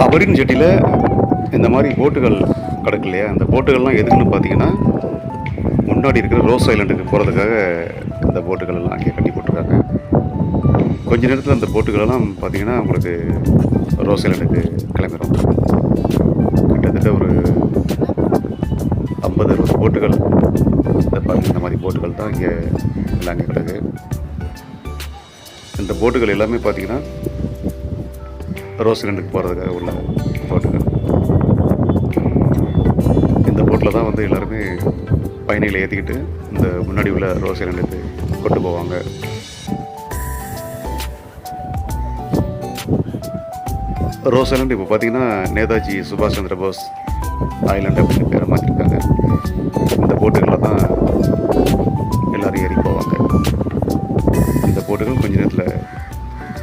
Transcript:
அபரின் ஜெட்டியில் இந்த மாதிரி போட்டுகள் கிடக்கு இல்லையா, அந்த போட்டுகள்லாம் எதுக்குன்னு பார்த்தீங்கன்னா முன்னாடி இருக்கிற ரோஸ் ஐலண்டுக்கு போகிறதுக்காக இந்த போட்டுகள் எல்லாம் அங்கே கட்டி போட்டிருக்காங்க. கொஞ்ச நேரத்தில் அந்த போட்டுகளெல்லாம் பார்த்தீங்கன்னா உங்களுக்கு ரோஸ் ஐலண்டுக்கு கிளம்பிடும். கிட்டத்தட்ட ஒரு 50-60 போட்டுகள், இந்த பாருங்கள் இந்த மாதிரி போட்டுகள் தான் இங்கே எல்லாம் அங்கே கிடக்கு. இந்த போட்டுகள் எல்லாமே பார்த்தீங்கன்னா ரோஸ் ஐலண்டுக்கு போகிறதுக்காக உள்ள போட்டுகள். இந்த போட்டில் தான் வந்து எல்லாருமே பயணிகளை ஏற்றிக்கிட்டு இந்த முன்னாடி உள்ள ரோஸ் ஐலண்டுக்கு கொண்டு போவாங்க. ரோஸ் ஐலண்ட் இப்போ பார்த்தீங்கன்னா நேதாஜி சுபாஷ் சந்திர போஸ் ஐலண்ட் அப்படின்னு